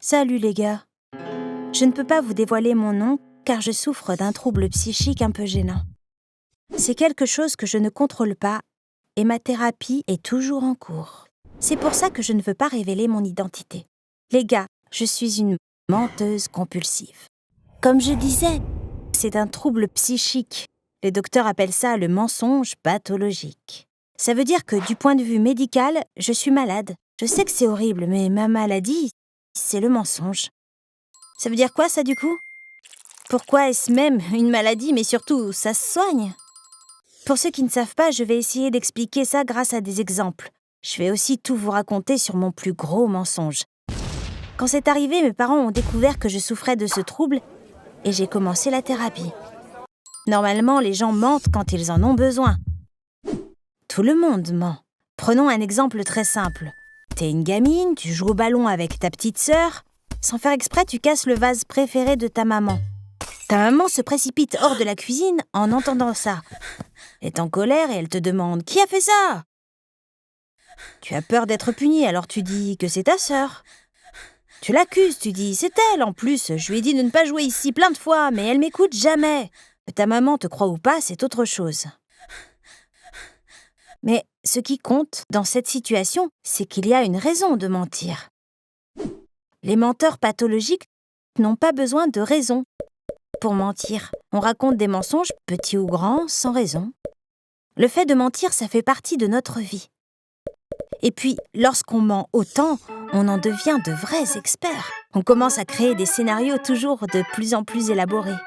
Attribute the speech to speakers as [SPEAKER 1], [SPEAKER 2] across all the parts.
[SPEAKER 1] Salut les gars. Je ne peux pas vous dévoiler mon nom car je souffre d'un trouble psychique un peu gênant. C'est quelque chose que je ne contrôle pas et ma thérapie est toujours en cours. C'est pour ça que je ne veux pas révéler mon identité. Les gars, je suis une menteuse compulsive. Comme je disais, c'est un trouble psychique. Les docteurs appellent ça le mensonge pathologique. Ça veut dire que du point de vue médical, je suis malade. Je sais que c'est horrible, mais ma maladie, c'est le mensonge. Ça veut dire quoi ça du coup ? Pourquoi est-ce même une maladie, mais surtout, ça se soigne ? Pour ceux qui ne savent pas, je vais essayer d'expliquer ça grâce à des exemples. Je vais aussi tout vous raconter sur mon plus gros mensonge. Quand c'est arrivé, mes parents ont découvert que je souffrais de ce trouble et j'ai commencé la thérapie. Normalement, les gens mentent quand ils en ont besoin. Tout le monde ment. Prenons un exemple très simple. T'es une gamine, tu joues au ballon avec ta petite sœur. Sans faire exprès, tu casses le vase préféré de ta maman. Ta maman se précipite hors de la cuisine en entendant ça. Elle est en colère et elle te demande « Qui a fait ça ?» Tu as peur d'être puni, alors tu dis que c'est ta sœur. Tu l'accuses, tu dis « C'est elle, en plus, je lui ai dit de ne pas jouer ici plein de fois, mais elle m'écoute jamais. » Ta maman te croit ou pas, c'est autre chose. Mais ce qui compte dans cette situation, c'est qu'il y a une raison de mentir. Les menteurs pathologiques n'ont pas besoin de raison pour mentir. On raconte des mensonges, petits ou grands, sans raison. Le fait de mentir, ça fait partie de notre vie. Et puis, lorsqu'on ment autant, on en devient de vrais experts. On commence à créer des scénarios toujours de plus en plus élaborés.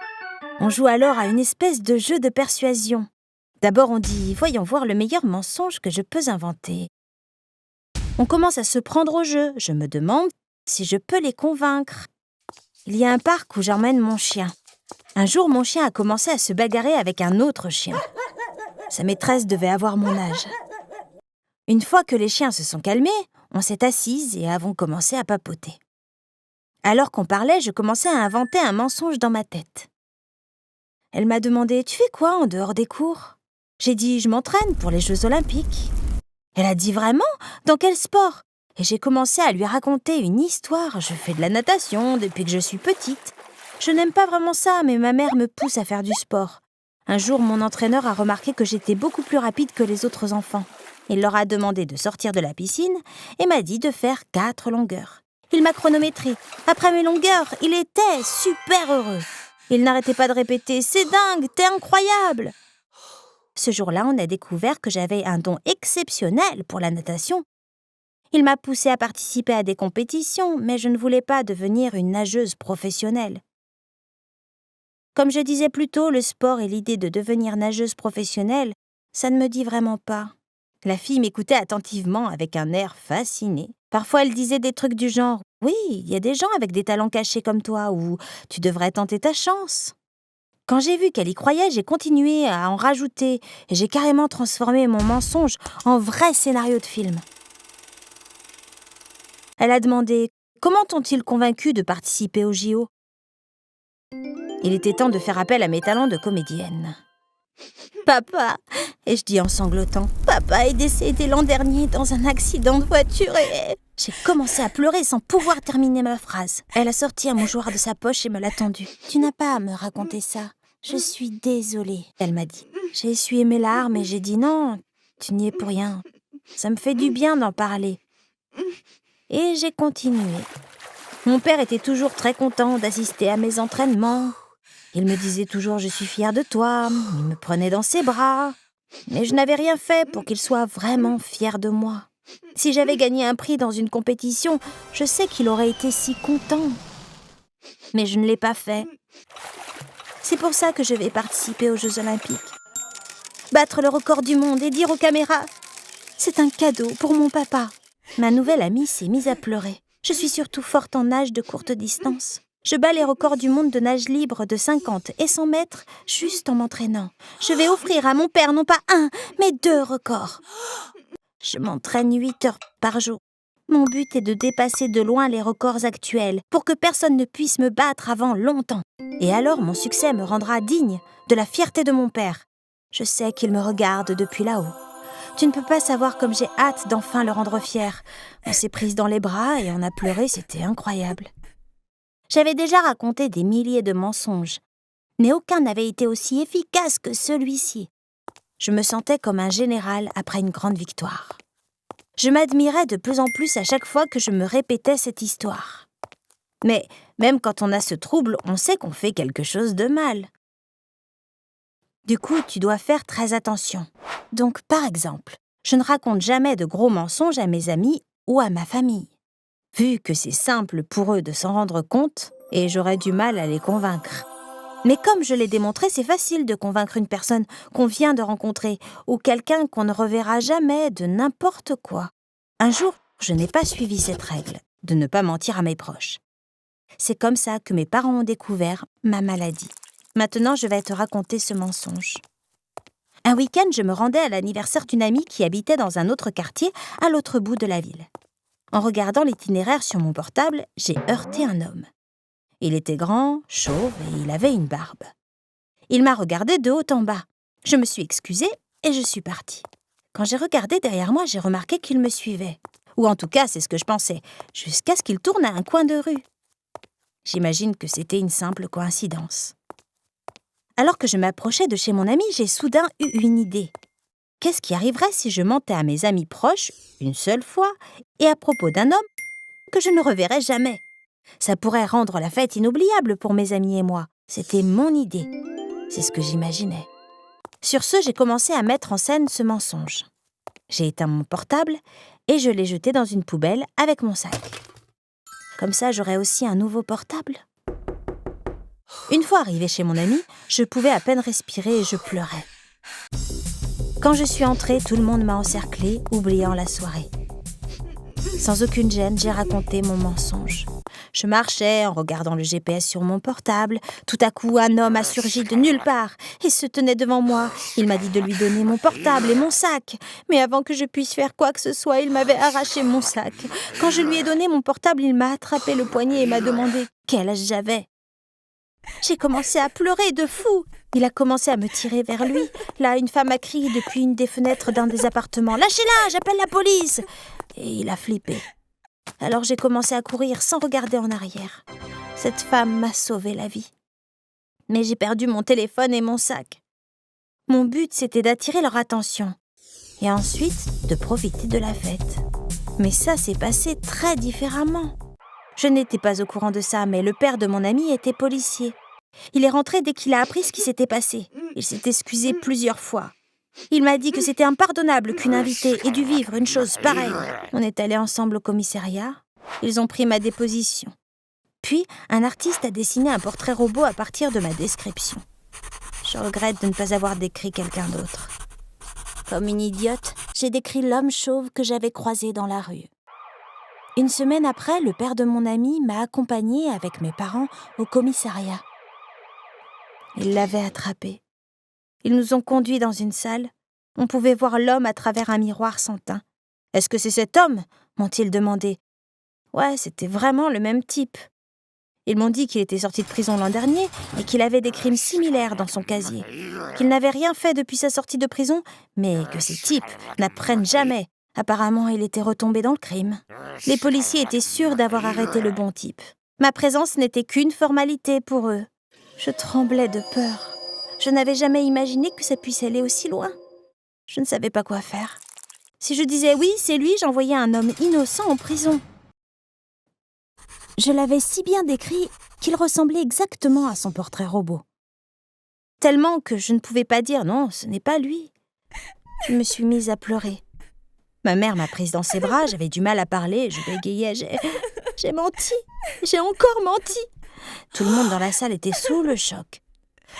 [SPEAKER 1] On joue alors à une espèce de jeu de persuasion. D'abord, on dit « Voyons voir le meilleur mensonge que je peux inventer ». On commence à se prendre au jeu. Je me demande si je peux les convaincre. Il y a un parc où j'emmène mon chien. Un jour, mon chien a commencé à se bagarrer avec un autre chien. Sa maîtresse devait avoir mon âge. Une fois que les chiens se sont calmés, on s'est assises et avons commencé à papoter. Alors qu'on parlait, je commençais à inventer un mensonge dans ma tête. Elle m'a demandé « Tu fais quoi en dehors des cours ?» J'ai dit « Je m'entraîne pour les Jeux Olympiques. » Elle a dit « Vraiment ? Dans quel sport ?» Et j'ai commencé à lui raconter une histoire. Je fais de la natation depuis que je suis petite. Je n'aime pas vraiment ça, mais ma mère me pousse à faire du sport. Un jour, mon entraîneur a remarqué que j'étais beaucoup plus rapide que les autres enfants. Il leur a demandé de sortir de la piscine et m'a dit de faire 4 longueurs. Il m'a chronométré. Après mes longueurs, il était super heureux. Il n'arrêtait pas de répéter « C'est dingue, t'es incroyable !» Ce jour-là, on a découvert que j'avais un don exceptionnel pour la natation. Il m'a poussé à participer à des compétitions, mais je ne voulais pas devenir une nageuse professionnelle. Comme je disais plus tôt, le sport et l'idée de devenir nageuse professionnelle, ça ne me dit vraiment pas. La fille m'écoutait attentivement avec un air fasciné. Parfois, elle disait des trucs du genre « Oui, il y a des gens avec des talents cachés comme toi, ou tu devrais tenter ta chance. » Quand j'ai vu qu'elle y croyait, j'ai continué à en rajouter et j'ai carrément transformé mon mensonge en vrai scénario de film. Elle a demandé « Comment t'ont-ils convaincu de participer au JO ?» Il était temps de faire appel à mes talents de comédienne. « Papa !» Et je dis en sanglotant « Papa est décédé l'an dernier dans un accident de voiture et... » J'ai commencé à pleurer sans pouvoir terminer ma phrase. Elle a sorti un mouchoir de sa poche et me l'a tendu. « Tu n'as pas à me raconter ça. Je suis désolée, » elle m'a dit. J'ai essuyé mes larmes et j'ai dit « Non, tu n'y es pour rien. Ça me fait du bien d'en parler. » Et j'ai continué. Mon père était toujours très content d'assister à mes entraînements. Il me disait toujours « Je suis fière de toi ». Il me prenait dans ses bras. Mais je n'avais rien fait pour qu'il soit vraiment fier de moi. Si j'avais gagné un prix dans une compétition, je sais qu'il aurait été si content. Mais je ne l'ai pas fait. C'est pour ça que je vais participer aux Jeux Olympiques. Battre le record du monde et dire aux caméras « C'est un cadeau pour mon papa ». Ma nouvelle amie s'est mise à pleurer. Je suis surtout forte en nage de courte distance. Je bats les records du monde de nage libre de 50 et 100 mètres juste en m'entraînant. Je vais offrir à mon père non pas 1, mais 2 records. Je m'entraîne 8 heures par jour. Mon but est de dépasser de loin les records actuels pour que personne ne puisse me battre avant longtemps. Et alors mon succès me rendra digne de la fierté de mon père. Je sais qu'il me regarde depuis là-haut. Tu ne peux pas savoir comme j'ai hâte d'enfin le rendre fier. On s'est prise dans les bras et on a pleuré, c'était incroyable. J'avais déjà raconté des milliers de mensonges, mais aucun n'avait été aussi efficace que celui-ci. Je me sentais comme un général après une grande victoire. Je m'admirais de plus en plus à chaque fois que je me répétais cette histoire. Mais même quand on a ce trouble, on sait qu'on fait quelque chose de mal. Du coup, tu dois faire très attention. Donc, par exemple, je ne raconte jamais de gros mensonges à mes amis ou à ma famille. Vu que c'est simple pour eux de s'en rendre compte, et j'aurais du mal à les convaincre. Mais comme je l'ai démontré, c'est facile de convaincre une personne qu'on vient de rencontrer ou quelqu'un qu'on ne reverra jamais de n'importe quoi. Un jour, je n'ai pas suivi cette règle, de ne pas mentir à mes proches. C'est comme ça que mes parents ont découvert ma maladie. Maintenant, je vais te raconter ce mensonge. Un week-end, je me rendais à l'anniversaire d'une amie qui habitait dans un autre quartier, à l'autre bout de la ville. En regardant l'itinéraire sur mon portable, j'ai heurté un homme. Il était grand, chauve et il avait une barbe. Il m'a regardé de haut en bas. Je me suis excusée et je suis partie. Quand j'ai regardé derrière moi, j'ai remarqué qu'il me suivait. Ou en tout cas, c'est ce que je pensais, jusqu'à ce qu'il tourne à un coin de rue. J'imagine que c'était une simple coïncidence. Alors que je m'approchais de chez mon ami, j'ai soudain eu une idée. Qu'est-ce qui arriverait si je mentais à mes amis proches, une seule fois, et à propos d'un homme que je ne reverrais jamais? Ça pourrait rendre la fête inoubliable pour mes amis et moi. C'était mon idée. C'est ce que j'imaginais. Sur ce, j'ai commencé à mettre en scène ce mensonge. J'ai éteint mon portable et je l'ai jeté dans une poubelle avec mon sac. Comme ça, j'aurais aussi un nouveau portable. Une fois arrivée chez mon ami, je pouvais à peine respirer et je pleurais. Quand je suis entrée, tout le monde m'a encerclée, oubliant la soirée. Sans aucune gêne, j'ai raconté mon mensonge. Je marchais en regardant le GPS sur mon portable. Tout à coup, un homme a surgi de nulle part et se tenait devant moi. Il m'a dit de lui donner mon portable et mon sac. Mais avant que je puisse faire quoi que ce soit, il m'avait arraché mon sac. Quand je lui ai donné mon portable, il m'a attrapé le poignet et m'a demandé quel âge j'avais. J'ai commencé à pleurer de fou. Il a commencé à me tirer vers lui. Là, une femme a crié depuis une des fenêtres d'un des appartements. « Lâchez-la, j'appelle la police !» Et il a flippé. Alors j'ai commencé à courir sans regarder en arrière. Cette femme m'a sauvé la vie. Mais j'ai perdu mon téléphone et mon sac. Mon but, c'était d'attirer leur attention. Et ensuite, de profiter de la fête. Mais ça s'est passé très différemment. Je n'étais pas au courant de ça, mais le père de mon ami était policier. Il est rentré dès qu'il a appris ce qui s'était passé. Il s'est excusé plusieurs fois. Il m'a dit que c'était impardonnable qu'une invitée ait dû vivre une chose pareille. On est allés ensemble au commissariat. Ils ont pris ma déposition. Puis, un artiste a dessiné un portrait robot à partir de ma description. Je regrette de ne pas avoir décrit quelqu'un d'autre. Comme une idiote, j'ai décrit l'homme chauve que j'avais croisé dans la rue. Une semaine après, le père de mon ami m'a accompagnée avec mes parents au commissariat. Ils l'avaient attrapé. Ils nous ont conduits dans une salle. On pouvait voir l'homme à travers un miroir sans teint. « Est-ce que c'est cet homme ?» m'ont-ils demandé. Ouais, c'était vraiment le même type. Ils m'ont dit qu'il était sorti de prison l'an dernier et qu'il avait des crimes similaires dans son casier. Qu'il n'avait rien fait depuis sa sortie de prison, mais que ces types n'apprennent jamais. Apparemment, il était retombé dans le crime. Les policiers étaient sûrs d'avoir arrêté le bon type. Ma présence n'était qu'une formalité pour eux. Je tremblais de peur. Je n'avais jamais imaginé que ça puisse aller aussi loin. Je ne savais pas quoi faire. Si je disais oui, c'est lui, j'envoyais un homme innocent en prison. Je l'avais si bien décrit qu'il ressemblait exactement à son portrait robot. Tellement que je ne pouvais pas dire non, ce n'est pas lui. Je me suis mise à pleurer. Ma mère m'a prise dans ses bras, j'avais du mal à parler, je bégayais, j'ai menti, j'ai encore menti. Tout le monde dans la salle était sous le choc.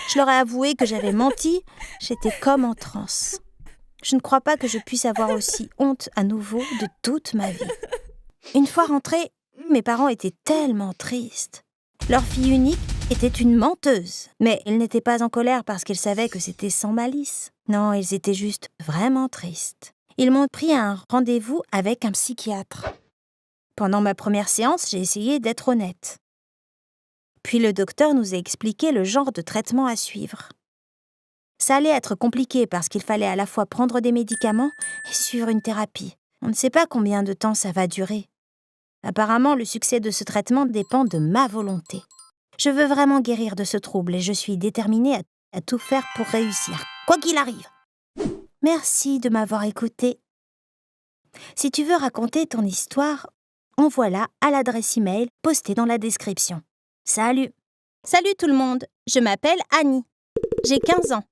[SPEAKER 1] Je leur ai avoué que j'avais menti, j'étais comme en transe. Je ne crois pas que je puisse avoir aussi honte à nouveau de toute ma vie. Une fois rentrée, mes parents étaient tellement tristes. Leur fille unique était une menteuse, mais ils n'étaient pas en colère parce qu'ils savaient que c'était sans malice. Non, ils étaient juste vraiment tristes. Ils m'ont pris à un rendez-vous avec un psychiatre. Pendant ma première séance, j'ai essayé d'être honnête. Puis le docteur nous a expliqué le genre de traitement à suivre. Ça allait être compliqué parce qu'il fallait à la fois prendre des médicaments et suivre une thérapie. On ne sait pas combien de temps ça va durer. Apparemment, le succès de ce traitement dépend de ma volonté. Je veux vraiment guérir de ce trouble et je suis déterminée à tout faire pour réussir, quoi qu'il arrive. Merci de m'avoir écoutée. Si tu veux raconter ton histoire, envoie-la à l'adresse email postée dans la description. Salut!
[SPEAKER 2] Salut tout le monde, je m'appelle Annie. J'ai 15 ans.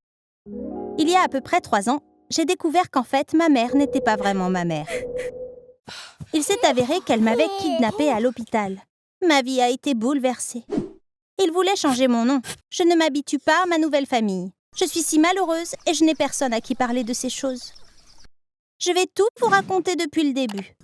[SPEAKER 2] Il y a à peu près 3 ans, j'ai découvert qu'en fait, ma mère n'était pas vraiment ma mère. Il s'est avéré qu'elle m'avait kidnappée à l'hôpital. Ma vie a été bouleversée. Il voulait changer mon nom. Je ne m'habitue pas à ma nouvelle famille. Je suis si malheureuse et je n'ai personne à qui parler de ces choses. Je vais tout vous raconter depuis le début.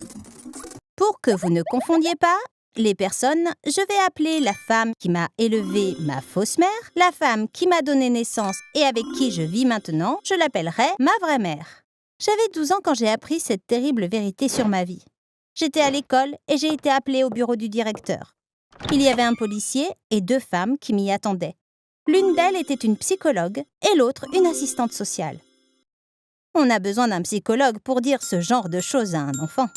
[SPEAKER 2] Pour que vous ne confondiez pas, les personnes, je vais appeler la femme qui m'a élevée ma fausse mère, la femme qui m'a donné naissance et avec qui je vis maintenant, je l'appellerai ma vraie mère. J'avais 12 ans quand j'ai appris cette terrible vérité sur ma vie. J'étais à l'école et j'ai été appelée au bureau du directeur. Il y avait un policier et 2 femmes qui m'y attendaient. L'une d'elles était une psychologue et l'autre une assistante sociale. On a besoin d'un psychologue pour dire ce genre de choses à un enfant.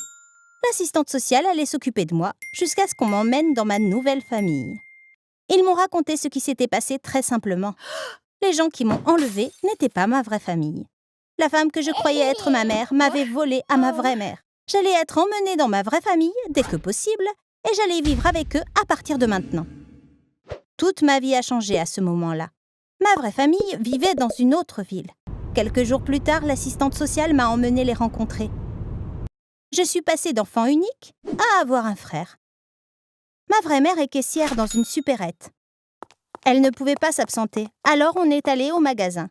[SPEAKER 2] L'assistante sociale allait s'occuper de moi jusqu'à ce qu'on m'emmène dans ma nouvelle famille. Ils m'ont raconté ce qui s'était passé très simplement. Les gens qui m'ont enlevée n'étaient pas ma vraie famille. La femme que je croyais être ma mère m'avait volée à ma vraie mère. J'allais être emmenée dans ma vraie famille dès que possible et j'allais vivre avec eux à partir de maintenant. Toute ma vie a changé à ce moment-là. Ma vraie famille vivait dans une autre ville. Quelques jours plus tard, l'assistante sociale m'a emmenée les rencontrer. Je suis passée d'enfant unique à avoir un frère. Ma vraie mère est caissière dans une supérette. Elle ne pouvait pas s'absenter, alors on est allé au magasin.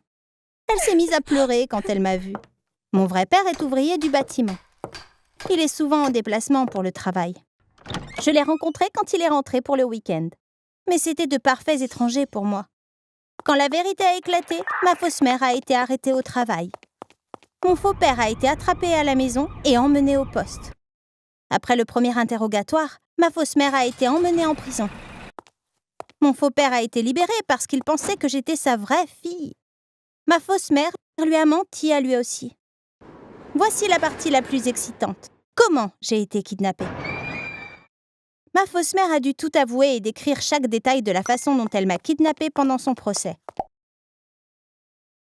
[SPEAKER 2] Elle s'est mise à pleurer quand elle m'a vue. Mon vrai père est ouvrier du bâtiment. Il est souvent en déplacement pour le travail. Je l'ai rencontré quand il est rentré pour le week-end. Mais c'était de parfaits étrangers pour moi. Quand la vérité a éclaté, ma fausse mère a été arrêtée au travail. Mon faux père a été attrapé à la maison et emmené au poste. Après le premier interrogatoire, ma fausse mère a été emmenée en prison. Mon faux père a été libéré parce qu'il pensait que j'étais sa vraie fille. Ma fausse mère lui a menti à lui aussi. Voici la partie la plus excitante. Comment j'ai été kidnappée? Ma fausse mère a dû tout avouer et décrire chaque détail de la façon dont elle m'a kidnappée pendant son procès.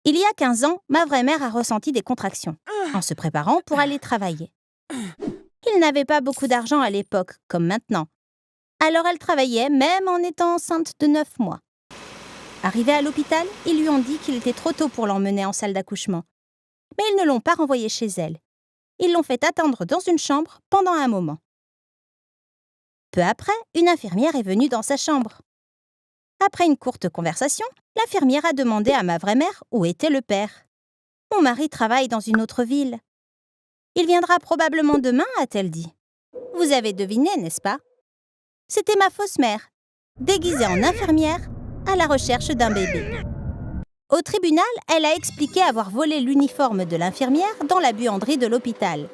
[SPEAKER 2] Il y a 15 ans, ma vraie mère a ressenti des contractions, en se préparant pour aller travailler. Il n'avait pas beaucoup d'argent à l'époque, comme maintenant. Alors elle travaillait même en étant enceinte de 9 mois. Arrivée à l'hôpital, ils lui ont dit qu'il était trop tôt pour l'emmener en salle d'accouchement. Mais ils ne l'ont pas renvoyée chez elle. Ils l'ont fait attendre dans une chambre pendant un moment. Peu après, une infirmière est venue dans sa chambre. Après une courte conversation, l'infirmière a demandé à ma vraie mère où était le père. « Mon mari travaille dans une autre ville. Il viendra probablement demain, a-t-elle dit. Vous avez deviné, n'est-ce pas? C'était ma fausse mère, déguisée en infirmière, à la recherche d'un bébé. Au tribunal, elle a expliqué avoir volé l'uniforme de l'infirmière dans la buanderie de l'hôpital.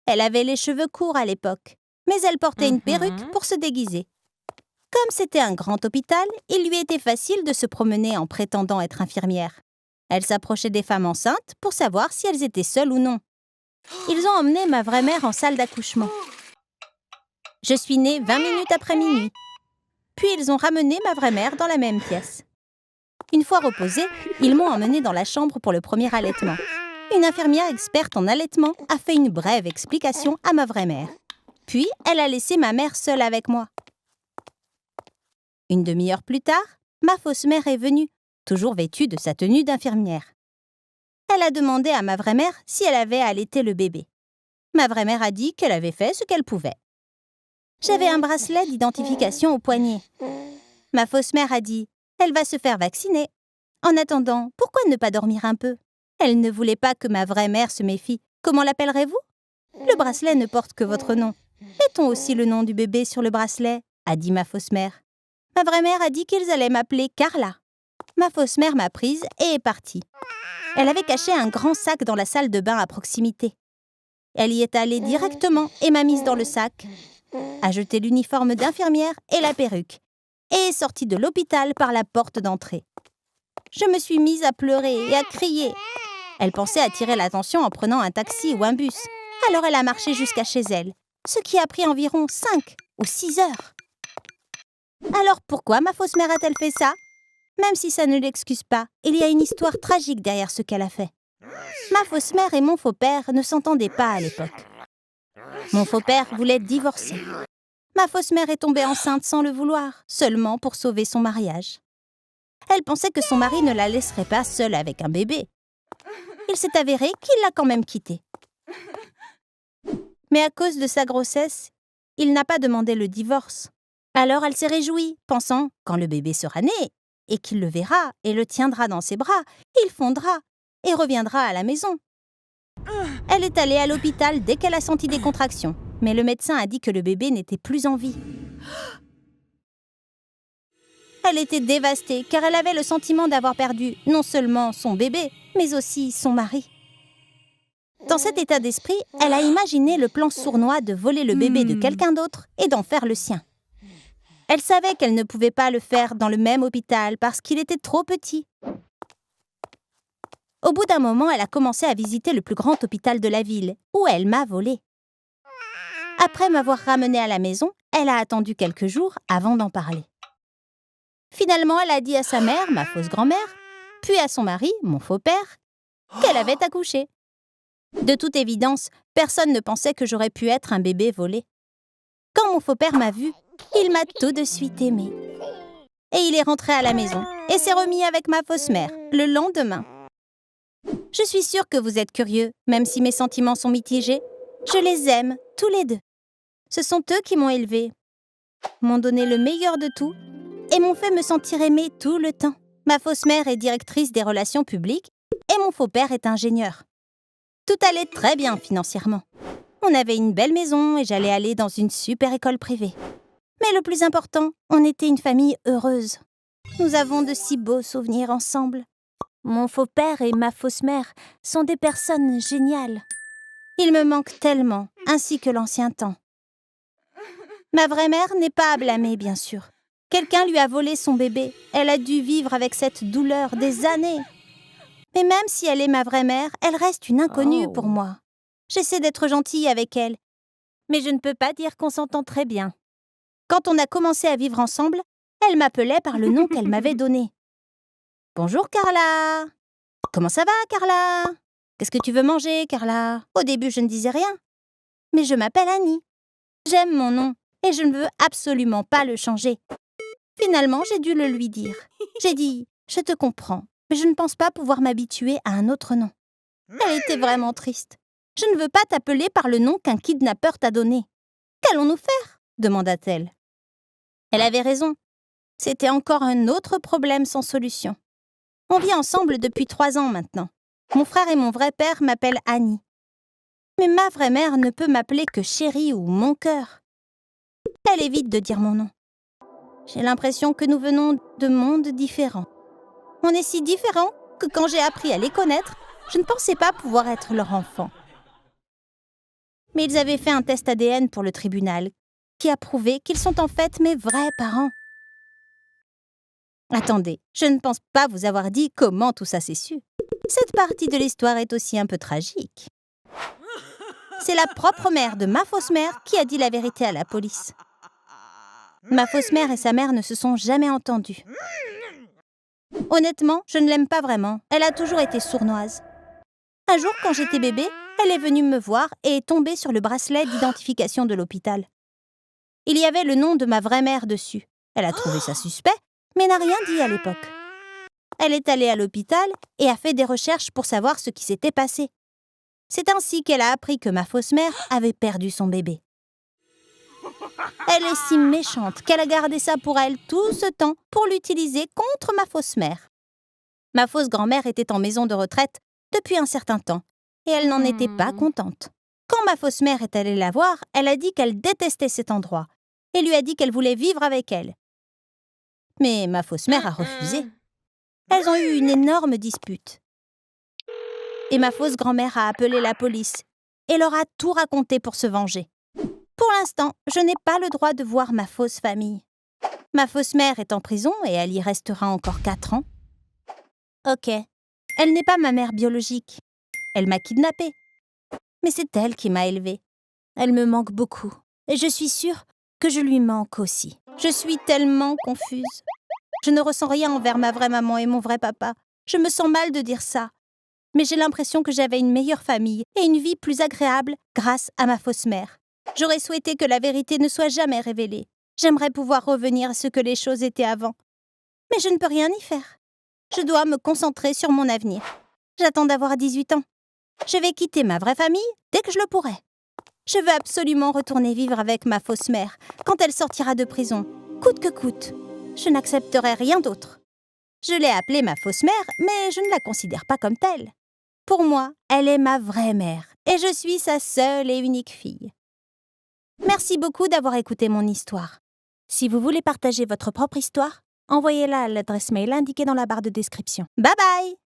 [SPEAKER 2] Elle avait les cheveux courts à l'époque, mais elle portait une perruque pour se déguiser. Comme c'était un grand hôpital, il lui était facile de se promener en prétendant être infirmière. Elle s'approchait des femmes enceintes pour savoir si elles étaient seules ou non. Ils ont emmené ma vraie mère en salle d'accouchement. Je suis née 20 minutes après minuit. Puis ils ont ramené ma vraie mère dans la même pièce. Une fois reposée, ils m'ont emmenée dans la chambre pour le premier allaitement. Une infirmière experte en allaitement a fait une brève explication à ma vraie mère. Puis, elle a laissé ma mère seule avec moi. Une demi-heure plus tard, ma fausse mère est venue, toujours vêtue de sa tenue d'infirmière. Elle a demandé à ma vraie mère si elle avait allaité le bébé. Ma vraie mère a dit qu'elle avait fait ce qu'elle pouvait. J'avais un bracelet d'identification au poignet. Ma fausse mère a dit « Elle va se faire vacciner. En attendant, pourquoi ne pas dormir un peu ?» Elle ne voulait pas que ma vraie mère se méfie. Comment l'appellerez-vous? Le bracelet ne porte que votre nom. Mettons aussi le nom du bébé sur le bracelet, a dit ma fausse mère. Ma vraie mère a dit qu'ils allaient m'appeler Carla. Ma fausse mère m'a prise et est partie. Elle avait caché un grand sac dans la salle de bain à proximité. Elle y est allée directement et m'a mise dans le sac, a jeté l'uniforme d'infirmière et la perruque, et est sortie de l'hôpital par la porte d'entrée. Je me suis mise à pleurer et à crier. Elle pensait attirer l'attention en prenant un taxi ou un bus, alors elle a marché jusqu'à chez elle. ce qui a pris environ 5 ou 6 heures. Alors pourquoi ma fausse mère a-t-elle fait ça? Même si ça ne l'excuse pas, il y a une histoire tragique derrière ce qu'elle a fait. Ma fausse mère et mon faux père ne s'entendaient pas à l'époque. Mon faux père voulait divorcer. Ma fausse mère est tombée enceinte sans le vouloir, seulement pour sauver son mariage. Elle pensait que son mari ne la laisserait pas seule avec un bébé. Il s'est avéré qu'il l'a quand même quittée. Mais à cause de sa grossesse, il n'a pas demandé le divorce. Alors elle s'est réjouie, pensant, quand le bébé sera né, et qu'il le verra et le tiendra dans ses bras, il fondra et reviendra à la maison. Elle est allée à l'hôpital dès qu'elle a senti des contractions, mais le médecin a dit que le bébé n'était plus en vie. Elle était dévastée car elle avait le sentiment d'avoir perdu non seulement son bébé, mais aussi son mari. Dans cet état d'esprit, elle a imaginé le plan sournois de voler le bébé de quelqu'un d'autre et d'en faire le sien. Elle savait qu'elle ne pouvait pas le faire dans le même hôpital parce qu'il était trop petit. Au bout d'un moment, elle a commencé à visiter le plus grand hôpital de la ville, où elle m'a volé. Après m'avoir ramenée à la maison, elle a attendu quelques jours avant d'en parler. Finalement, elle a dit à sa mère, ma fausse grand-mère, puis à son mari, mon faux père, qu'elle avait accouché. De toute évidence, personne ne pensait que j'aurais pu être un bébé volé. Quand mon faux père m'a vue, il m'a tout de suite aimée. Et il est rentré à la maison et s'est remis avec ma fausse mère le lendemain. Je suis sûre que vous êtes curieux, même si mes sentiments sont mitigés. Je les aime, tous les deux. Ce sont eux qui m'ont élevée, m'ont donné le meilleur de tout et m'ont fait me sentir aimée tout le temps. Ma fausse mère est directrice des relations publiques et mon faux père est ingénieur. Tout allait très bien financièrement. On avait une belle maison et j'allais aller dans une super école privée. Mais le plus important, on était une famille heureuse. Nous avons de si beaux souvenirs ensemble. Mon faux père et ma fausse mère sont des personnes géniales. Ils me manquent tellement, ainsi que l'ancien temps. Ma vraie mère n'est pas à blâmer, bien sûr. Quelqu'un lui a volé son bébé. Elle a dû vivre avec cette douleur des années. Mais même si elle est ma vraie mère, elle reste une inconnue pour moi. J'essaie d'être gentille avec elle, mais je ne peux pas dire qu'on s'entend très bien. Quand on a commencé à vivre ensemble, elle m'appelait par le nom qu'elle m'avait donné. « Bonjour Carla !»« Comment ça va Carla ?»« Qu'est-ce que tu veux manger Carla ?» Au début, je ne disais rien. Mais je m'appelle Annie. J'aime mon nom et je ne veux absolument pas le changer. Finalement, j'ai dû le lui dire. J'ai dit « Je te comprends, mais je ne pense pas pouvoir m'habituer à un autre nom. » Elle était vraiment triste. « Je ne veux pas t'appeler par le nom qu'un kidnappeur t'a donné. »« Qu'allons-nous faire ?» demanda-t-elle. Elle avait raison. C'était encore un autre problème sans solution. On vit ensemble depuis 3 ans maintenant. Mon frère et mon vrai père m'appellent Annie. Mais ma vraie mère ne peut m'appeler que chérie ou mon cœur. Elle évite de dire mon nom. J'ai l'impression que nous venons de mondes différents. On est si différents que quand j'ai appris à les connaître, je ne pensais pas pouvoir être leur enfant. Mais ils avaient fait un test ADN pour le tribunal, qui a prouvé qu'ils sont en fait mes vrais parents. Attendez, je ne pense pas vous avoir dit comment tout ça s'est su. Cette partie de l'histoire est aussi un peu tragique. C'est la propre mère de ma fausse mère qui a dit la vérité à la police. Ma fausse mère et sa mère ne se sont jamais entendues. Honnêtement, je ne l'aime pas vraiment. Elle a toujours été sournoise. Un jour, quand j'étais bébé, elle est venue me voir et est tombée sur le bracelet d'identification de l'hôpital. Il y avait le nom de ma vraie mère dessus. Elle a trouvé ça suspect, mais n'a rien dit à l'époque. Elle est allée à l'hôpital et a fait des recherches pour savoir ce qui s'était passé. C'est ainsi qu'elle a appris que ma fausse mère avait perdu son bébé. Elle est si méchante qu'elle a gardé ça pour elle tout ce temps pour l'utiliser contre ma fausse mère. Ma fausse grand-mère était en maison de retraite depuis un certain temps et elle n'en était pas contente. Quand ma fausse mère est allée la voir, elle a dit qu'elle détestait cet endroit et lui a dit qu'elle voulait vivre avec elle. Mais ma fausse mère a refusé. Elles ont eu une énorme dispute. Et ma fausse grand-mère a appelé la police et leur a tout raconté pour se venger. Pour l'instant, je n'ai pas le droit de voir ma fausse famille. Ma fausse mère est en prison et elle y restera encore 4 ans. Ok, elle n'est pas ma mère biologique. Elle m'a kidnappée. Mais c'est elle qui m'a élevée.
[SPEAKER 1] Elle me manque beaucoup. Et je suis sûre que je lui manque aussi.
[SPEAKER 2] Je suis tellement confuse. Je ne ressens rien envers ma vraie maman et mon vrai papa. Je me sens mal de dire ça. Mais j'ai l'impression que j'avais une meilleure famille et une vie plus agréable grâce à ma fausse mère. J'aurais souhaité que la vérité ne soit jamais révélée. J'aimerais pouvoir revenir à ce que les choses étaient avant. Mais je ne peux rien y faire. Je dois me concentrer sur mon avenir. J'attends d'avoir 18 ans. Je vais quitter ma vraie famille dès que je le pourrai. Je veux absolument retourner vivre avec ma fausse mère quand elle sortira de prison, coûte que coûte. Je n'accepterai rien d'autre. Je l'ai appelée ma fausse mère, mais je ne la considère pas comme telle. Pour moi, elle est ma vraie mère et je suis sa seule et unique fille. Merci beaucoup d'avoir écouté mon histoire.
[SPEAKER 1] Si vous voulez partager votre propre histoire, envoyez-la à l'adresse mail indiquée dans la barre de description.
[SPEAKER 2] Bye bye!